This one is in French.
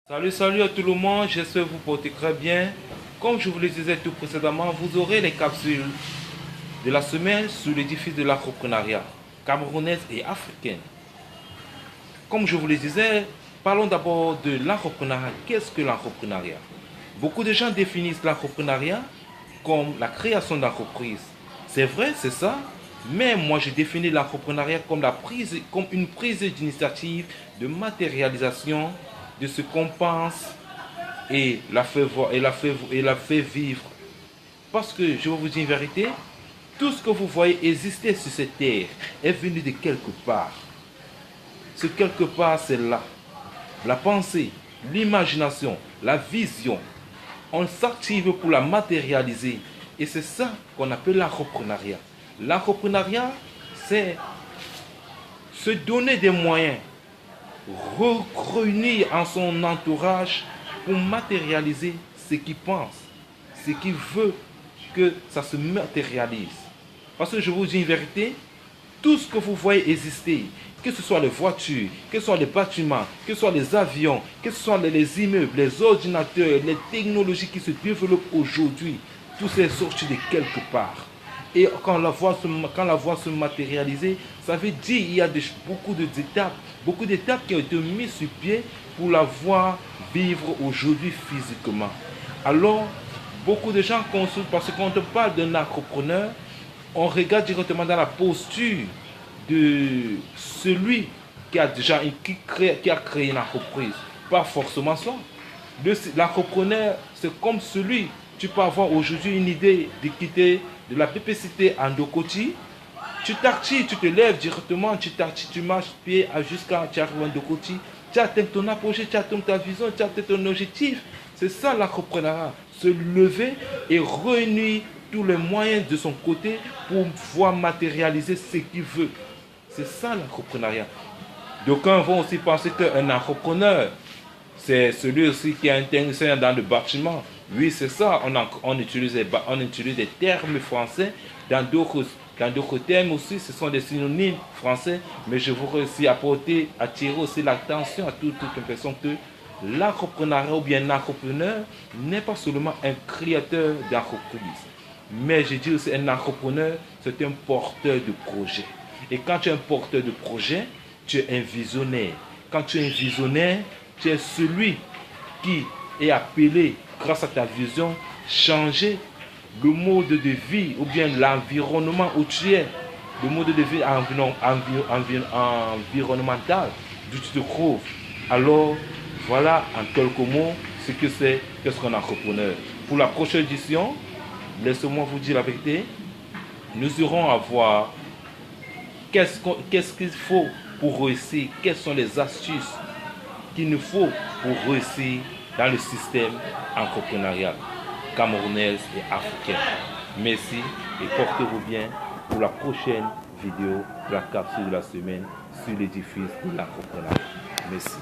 Salut à tout le monde, j'espère que vous portez très bien. Comme je vous le disais tout précédemment, vous aurez les capsules de la semaine sur l'édifice de l'entrepreneuriat camerounaise et africaine. Comme je vous le disais, parlons d'abord de l'entrepreneuriat. Qu'est-ce que l'entrepreneuriat? Beaucoup de gens définissent l'entrepreneuriat comme la création d'entreprise. C'est vrai, c'est ça, mais moi je définis l'entrepreneuriat comme une prise d'initiative, de matérialisation de ce qu'on pense et la fait voir et la fait vivre. Parce que je vais vous dire une vérité, tout ce que vous voyez exister sur cette terre est venu de quelque part. Ce quelque part, c'est là. La pensée, l'imagination, la vision. On s'active pour la matérialiser. Et c'est ça qu'on appelle l'entrepreneuriat. L'entrepreneuriat, c'est se donner des moyens, réunir en son entourage pour matérialiser ce qu'il pense, ce qu'il veut que ça se matérialise. Parce que je vous dis une vérité, tout ce que vous voyez exister, que ce soit les voitures, que ce soit les bâtiments, que ce soit les avions, que ce soit les immeubles, les ordinateurs, les technologies qui se développent aujourd'hui, tout c'est sorti de quelque part. Et quand la voit se matérialiser, ça veut dire qu'il y a beaucoup d'étapes qui ont été mises sur pied pour la voir vivre aujourd'hui physiquement. Alors, beaucoup de gens consultent, parce que quand on parle d'un entrepreneur, on regarde directement dans la posture de celui qui a créé une entreprise. Pas forcément ça. L'entrepreneur, c'est comme celui, tu peux avoir aujourd'hui une idée de quitter de la PPCT à Ndokoti, tu t'actives, tu te lèves directement, tu t'actives, tu marches pied jusqu'à tu arrives à Ndokoti, tu atteins ton apogée, tu atteins ta vision, tu atteins ton objectif. C'est ça l'entrepreneuriat, se lever et réunir tous les moyens de son côté pour pouvoir matérialiser ce qu'il veut. C'est ça l'entrepreneuriat. D'aucuns vont aussi penser qu'un entrepreneur, c'est celui aussi qui est intéressé dans le bâtiment. Oui, c'est ça. On utilise des termes français. Dans d'autres termes aussi, ce sont des synonymes français. Mais je voudrais aussi attirer aussi l'attention à toute une personne que l'entrepreneuriat ou bien l'entrepreneur n'est pas seulement un créateur d'entreprise. Mais je dis aussi un entrepreneur, c'est un porteur de projet. Et quand tu es un porteur de projet, tu es un visionnaire. Quand tu es un visionnaire, tu es celui qui est appelé, grâce à ta vision, changer le mode de vie ou bien l'environnement où tu es, le mode de vie environnemental où tu te trouves. Alors, voilà en quelques mots ce que c'est qu'un entrepreneur. Pour la prochaine édition, laissez-moi vous dire la vérité, nous irons à voir qu'est-ce qu'il faut pour réussir, quelles sont les astuces qu'il nous faut pour réussir dans le système entrepreneurial camerounais et africain. Merci et portez-vous bien pour la prochaine vidéo de la capsule de la semaine sur l'édifice de l'entrepreneuriat. Merci.